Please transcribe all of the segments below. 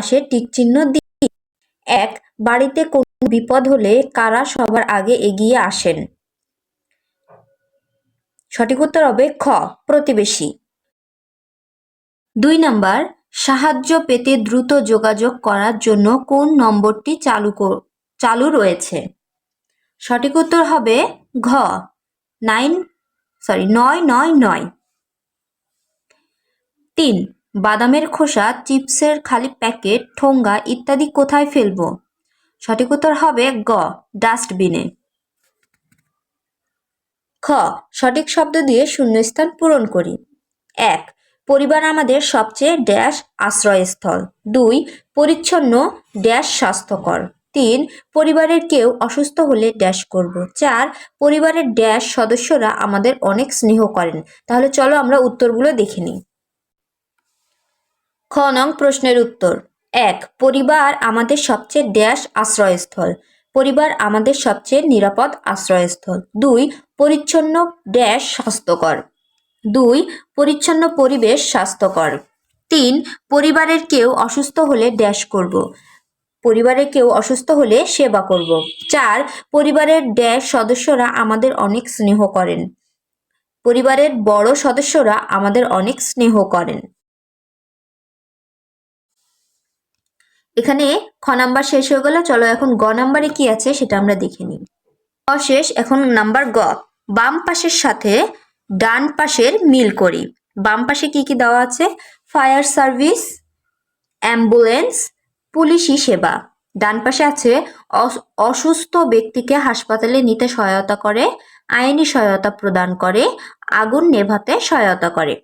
পাশে টিক চিহ্ন দিই। 1. বাড়িতে কোনো বিপদ হলে কারা সবার আগে এগিয়ে আসেন? সঠিক উত্তর হবে খ, প্রতিবেশী। 2 নাম্বার, সাহায্য পেতে দ্রুত যোগাযোগ করার জন্য কোন নম্বরটি চালু রয়েছে? সঠিক উত্তর হবে ঘ, 999। 3. বাদামের খোসা, চিপসের খালি প্যাকেট, ঠোঙ্গা ইত্যাদি কোথায় ফেলবো? সঠিক উত্তর হবে গ, ডাস্টবিনে। খ, সঠিক শব্দ দিয়ে শূন্যস্থান পূরণ করি। 1. পরিবার আমাদের সবচেয়ে ড্যাশ আশ্রয়স্থল। 2. পরিচ্ছন্ন ড্যাশ স্বাস্থ্যকর। 3. পরিবারের কেউ অসুস্থ হলে ড্যাশ করব। 4. পরিবারের ড্যাশ সদস্যরা আমাদের অনেক স্নেহ করেন। তাহলে চলো আমরা উত্তরগুলো দেখে নিই। খ নং প্রশ্নের উত্তর। 1. পরিবার আমাদের সবচেয়ে ড্যাশ আশ্রয়স্থল। পরিবার আমাদের সবচেয়ে নিরাপদ আশ্রয়স্থল। 2. পরিচ্ছন্ন ড্যাশ স্বাস্থ্যকর। 2. পরিচ্ছন্ন পরিবেশ স্বাস্থ্যকর। 3. পরিবারের কেউ অসুস্থ হলে ড্যাশ করব। পরিবারের কেউ অসুস্থ হলে সেবা করব। 4. পরিবারের ড্যাশ সদস্যরা আমাদের অনেক স্নেহ করেন। পরিবারের বড় সদস্যরা আমাদের অনেক স্নেহ করেন। এখানে খ নাম্বার শেষ হয়ে গেল। চলো এখন গ নাম্বারে কি আছে সেটা আমরা দেখে নিই। ক শেষ, এখন নাম্বার গ। বাম পাশের সাথে ডান পাশের মিল করি। বাম পাশে কি কি দেওয়া আছে? ফায়ার সার্ভিস, অ্যাম্বুলেন্স, পুলিশি সেবা। ডান পাশে আছে অসুস্থ ব্যক্তিকে হাসপাতালে নিতে সহায়তা করে, আইনি সহায়তা প্রদান করে, আগুন নেভাতে সহায়তা করে।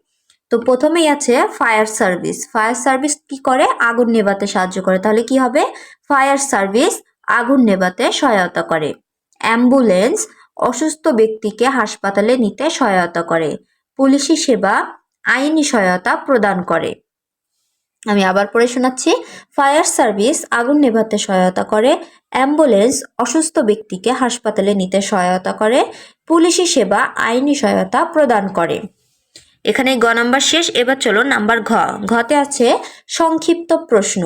তো প্রথমেই আছে ফায়ার সার্ভিস। ফায়ার সার্ভিস কি করে? আগুন নেভাতে সাহায্য করে। তাহলে কি হবে? ফায়ার সার্ভিস আগুন নেভাতে সহায়তা করে। অ্যাম্বুলেন্স অসুস্থ ব্যক্তিকে হাসপাতালে নিতে সহায়তা করে। পুলিশি সেবা আইনি সহায়তা প্রদান করে। আমি আবার পড়ে শোনাচ্ছি। ফায়ার সার্ভিস আগুন নেভাতে সহায়তা করে, অ্যাম্বুলেন্স অসুস্থ ব্যক্তিকে হাসপাতালে নিতে সহায়তা করে, পুলিশি সেবা আইনি সহায়তা প্রদান করে। এখানে গ নাম্বার শেষ। এবার চলো নাম্বার ঘ। ঘতে আছে সংক্ষিপ্ত প্রশ্ন।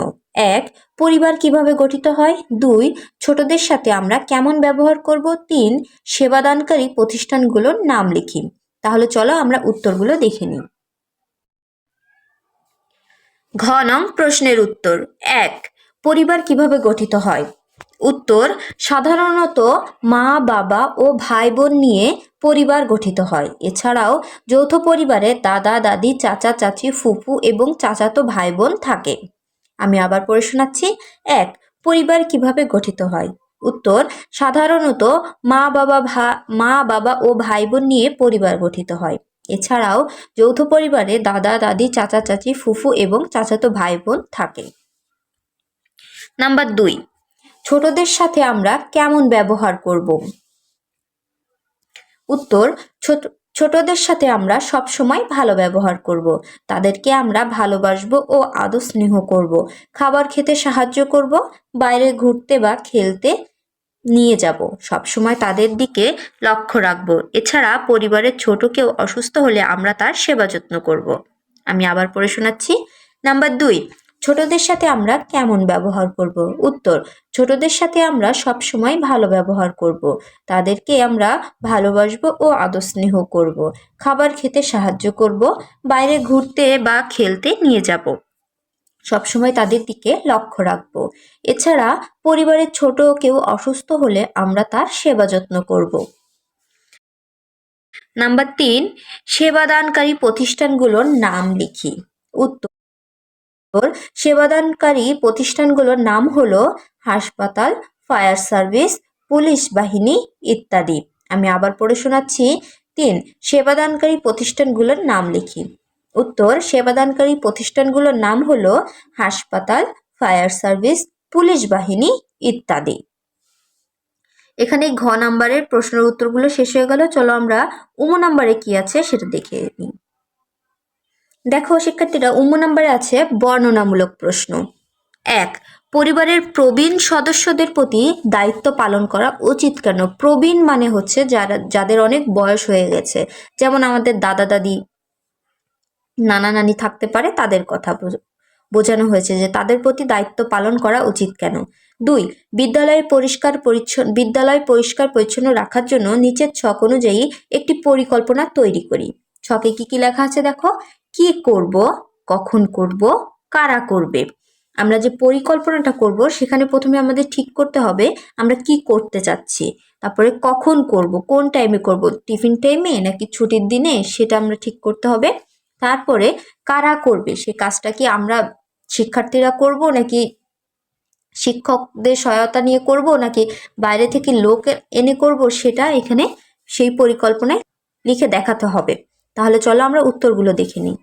1. পরিবার কিভাবে গঠিত হয়? 2. ছোটদের সাথে আমরা কেমন ব্যবহার করব? 3. সেবাদানকারী প্রতিষ্ঠানগুলোর নাম লিখি। তাহলে চলো আমরা উত্তরগুলো দেখে নিই। ঘ নং প্রশ্নের উত্তর। 1. পরিবার কিভাবে গঠিত হয়? উত্তর, সাধারণত মা বাবা ও ভাই বোন নিয়ে পরিবার গঠিত হয়। এছাড়াও যৌথ পরিবারে দাদা দাদি, চাচা চাচি, ফুফু এবং চাচাতো ভাই বোন থাকে। আমি আবার পড়ে শোনাচ্ছি। 1. পরিবার কিভাবে গঠিত হয়? উত্তর, সাধারণত মা বাবা ও ভাই বোন নিয়ে পরিবার গঠিত হয়। এছাড়াও যৌথ পরিবারে দাদা দাদি, চাচা চাচি, ফুফু এবং চাচাতো ভাই বোন থাকে। নাম্বার 2. ছোটদের সাথে আমরা কেমন ব্যবহার করব? উত্তর, ছোটদের সাথে আমরা সব সময় ভালো ব্যবহার করব। তাদেরকে আমরা ভালোবাসবো ও আদর স্নেহ করব। খাবার খেতে সাহায্য করব, বাইরে ঘুরতে বা খেলতে নিয়ে যাব। সবসময় তাদের দিকে লক্ষ্য রাখবো। এছাড়া পরিবারের ছোট কেউ অসুস্থ হলে আমরা তার সেবা যত্ন করব। আমি আবার পড়ে শোনাচ্ছি। নাম্বার 2. ছোটদের সাথে আমরা কেমন ব্যবহার করব? উত্তর, ছোটদের সাথে আমরা সবসময় ভালো ব্যবহার করব। তাদেরকে আমরা ভালোবাসবো ও আদর স্নেহ করব। খাবার খেতে সাহায্য করব, বাইরে ঘুরতে বা খেলতে নিয়ে যাব। সবসময় তাদের দিকে লক্ষ্য রাখব। এছাড়া পরিবারের ছোট কেউ অসুস্থ হলে আমরা তার সেবা যত্ন করব। নাম্বার 3. সেবাদানকারী প্রতিষ্ঠানগুলোর নাম লিখি। উত্তর, সেবাদানকারী প্রতিষ্ঠানগুলোর নাম হলো হাসপাতাল, ফায়ার সার্ভিস, পুলিশ বাহিনী ইত্যাদি। আমি আবার পড়ে শোনাচ্ছি। 3. সেবাদানকারী প্রতিষ্ঠানগুলোর নাম লিখি। উত্তর, সেবাদানকারী প্রতিষ্ঠানগুলোর নাম হলো হাসপাতাল, ফায়ার সার্ভিস, পুলিশ বাহিনী ইত্যাদি। এখানে ঘ নাম্বারের প্রশ্নের উত্তরগুলো শেষ হয়ে গেল। চলো আমরা উম নাম্বারে কি আছে সেটা দেখে নিই। দেখো শিক্ষার্থীরা, উম নাম্বারে আছে বর্ণনামূলক প্রশ্ন। 1. পরিবারের প্রবীণ সদস্যদের প্রতি দায়িত্ব পালন করা উচিত কেন? প্রবীণ মানে হচ্ছে যাদের অনেক বয়স হয়ে গেছে, যেমন আমাদের দাদা দাদি, নানা নানি থাকতে পারে, তাদের কথা বোঝানো হয়েছে যে তাদের প্রতি দায়িত্ব পালন করা উচিত কেন। 2. বিদ্যালয় পরিষ্কার পরিচ্ছন্ন রাখার জন্য নিচের ছক অনুযায়ী একটি পরিকল্পনা তৈরি করি। ছকে কি কি লেখা আছে দেখো। কি করব, কখন করব, কারা করবে। আমরা যে পরিকল্পনাটা করব সেখানে প্রথমে আমাদের ঠিক করতে হবে আমরা কি করতে চাচ্ছি, তারপরে কখন করব, কোন টাইমে করব, টিফিন টাইমে নাকি ছুটির দিনে, সেটা আমরা ঠিক করতে হবে। তারপরে কারা করবে, সে কাজটা কি আমরা শিক্ষার্থীরা করব নাকি শিক্ষকদের সহায়তা নিয়ে করব নাকি বাইরে থেকে লোক এনে করব, সেটা এখানে সেই পরিকল্পনায় লিখে দেখাতে হবে। তাহলে চলো আমরা উত্তরগুলো দেখে নিই।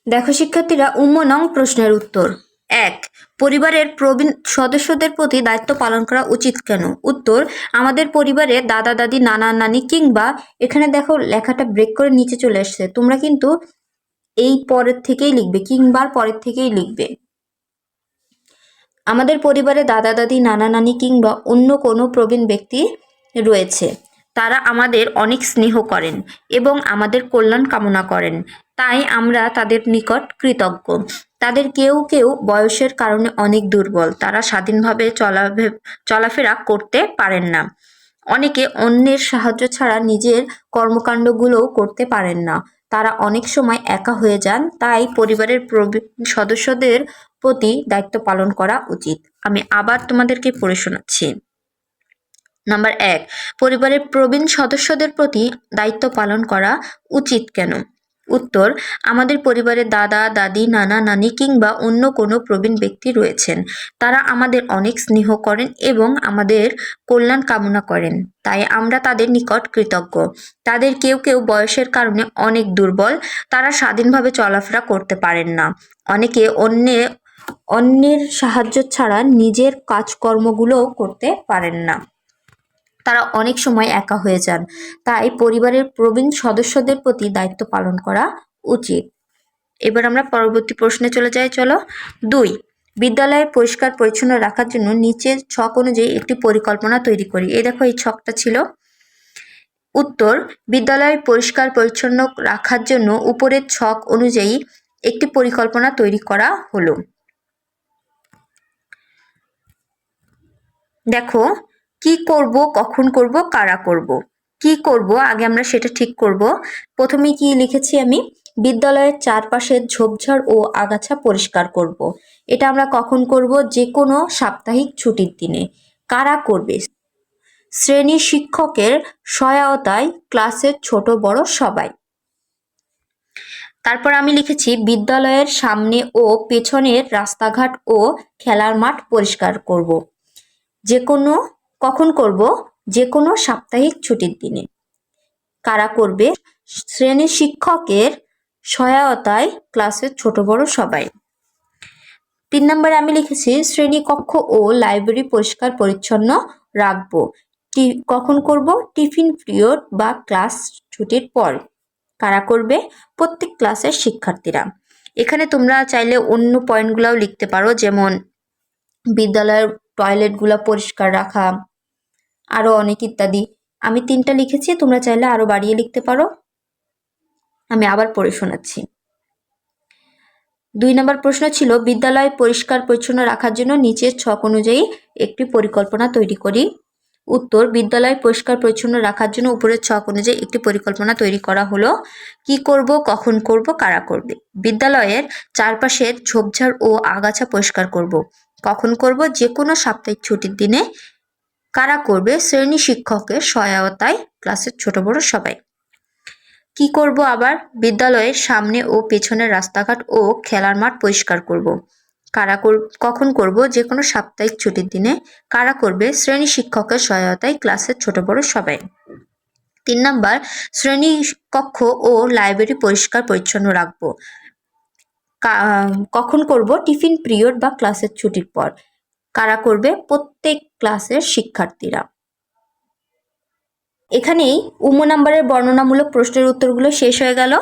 দেখো শিক্ষার্থীরা, নং প্রশ্নের উত্তর। 1. পরিবারের প্রবীণ সদস্যদের প্রতি দায়িত্ব পালন করা উচিত কেন। উত্তর, আমাদের পরিবারে দাদা দাদি নানা নানি কিংবা, এখানে দেখো লেখাটা ব্রেক করে নিচে চলে আসছে, তোমরা কিন্তু এই পরের থেকেই লিখবে, কিংবার পরের থেকেই লিখবে। আমাদের পরিবারে দাদা দাদি নানা নানি কিংবা অন্য কোনো প্রবীণ ব্যক্তি রয়েছে, তারা আমাদের অনেক স্নেহ করেন এবং আমাদের কল্যাণ কামনা করেন, তাই আমরা তাদের নিকট কৃতজ্ঞ। তাদের কেউ কেউ বয়সের কারণে অনেক দুর্বল, তারা স্বাধীনভাবে চলাফেরা করতে পারেন না। অনেকে অন্যের সাহায্য ছাড়া নিজের কর্মকাণ্ডগুলোও করতে পারেন না, তারা অনেক সময় একা হয়ে যান, তাই পরিবারের সদস্যদের প্রতি দায়িত্ব পালন করা উচিত। আমি আবার তোমাদেরকে পড়ে শোনাচ্ছি। নাম্বার 1, পরিবারের প্রবীণ সদস্যদের প্রতি দায়িত্ব পালন করা উচিত কেন। উত্তর, আমাদের পরিবারে দাদা দাদি নানা নানি কিংবা অন্য কোনো প্রবীণ ব্যক্তি রয়েছেন, তারা আমাদের অনেক স্নেহ করেন এবং আমাদের কল্যাণ কামনা করেন, তাই আমরা তাদের নিকট কৃতজ্ঞ। তাদের কেউ কেউ বয়সের কারণে অনেক দুর্বল, তারা স্বাধীনভাবে চলাফেরা করতে পারেন না। অনেকে অন্যের সাহায্য ছাড়া নিজের কাজকর্মগুলোও করতে পারেন না, তারা অনেক সময় একা হয়ে যান, তাই পরিবারের প্রবীণ সদস্যদের প্রতি দায়িত্ব পালন করা উচিত। এবার আমরা পরবর্তী প্রশ্নে চলে যাই, চলো। 2, বিদ্যালয়ে পরিষ্কার পরিচ্ছন্ন রাখার জন্য নিচের ছক অনুযায়ী একটি পরিকল্পনা তৈরি করি। এই দেখো, এই ছকটা ছিল। উত্তর, বিদ্যালয় পরিষ্কার পরিচ্ছন্ন রাখার জন্য উপরের ছক অনুযায়ী একটি পরিকল্পনা তৈরি করা হলো। দেখো, কি করব, কখন করব, কারা করব। কি করব আগে আমরা সেটা ঠিক করব। প্রথমে কি লিখেছি আমি, বিদ্যালয়ের চারপাশের ঝোপঝাড় ও আগাছা পরিষ্কার করব। এটা আমরা কখন করব, যে কোনো সাপ্তাহিক ছুটির দিনে। কারা করবে, শ্রেণী শিক্ষকের সহায়তায় ক্লাসের ছোট বড় সবাই। তারপর আমি লিখেছি, বিদ্যালয়ের সামনে ও পেছনের রাস্তাঘাট ও খেলার মাঠ পরিষ্কার করব। কখন করব, যে কোনো সাপ্তাহিক ছুটির দিনে। কারা করবে, শ্রেণী শিক্ষকের সহায়তায় ক্লাসের ছোট বড় সবাই। 3 নম্বরে আমি লিখেছি, শ্রেণী কক্ষ ও লাইব্রেরি পরিষ্কার পরিচ্ছন্ন রাখবো। কখন করব, টিফিন পিরিয়ড বা ক্লাস ছুটির পর। কারা করবে, প্রত্যেক ক্লাসের শিক্ষার্থীরা। এখানে তোমরা চাইলে অন্য পয়েন্টগুলোও লিখতে পারো, যেমন বিদ্যালয়ের টয়লেটগুলো পরিষ্কার রাখা, আরো অনেক ইত্যাদি। আমি 3টা লিখেছি, তোমরা চাইলে আরো বাড়িয়ে লিখতে পারো। আমি আবার পড়ে শোনাচ্ছি। 2 নম্বর প্রশ্ন ছিল, বিদ্যালয় পরিষ্কার পরিচ্ছন্ন রাখার জন্য নিচের ছক অনুযায়ী একটি পরিকল্পনা তৈরি করি। উত্তর, বিদ্যালয় পরিষ্কার পরিচ্ছন্ন রাখার জন্য উপরের ছক অনুযায়ী একটি পরিকল্পনা তৈরি করা হলো। কি করব, কখন করব, কারা করবে। বিদ্যালয়ের চারপাশের ঝোপঝাড় ও আগাছা পরিষ্কার করব। কখন করব, যে কোনো সাপ্তাহিক ছুটির দিনে। কারা করবে, শ্রেণী শিক্ষকের সহায়তায় ক্লাসের ছোট বড় সবাই। কি করব আবার, বিদ্যালয়ের সামনে ও পেছনের রাস্তাঘাট ও খেলার মাঠ পরিষ্কার করব। কখন করব, যে কোনো সাপ্তাহিক ছুটির দিনে। কারা করবে, শ্রেণী শিক্ষকের সহায়তায় ক্লাসের ছোট বড় সবাই। 3 নম্বর, শ্রেণী কক্ষ ও লাইব্রেরি পরিষ্কার পরিচ্ছন্ন রাখবো। কখন করব, টিফিন পিরিয়ড বা ক্লাসের ছুটির পর। কারা করবে, প্রত্যেক ক্লাসের শিক্ষার্থীরা। এখানেই নাম্বারের বর্ণনামূলক প্রশ্নের উত্তরগুলো শেষ হয়ে গেল।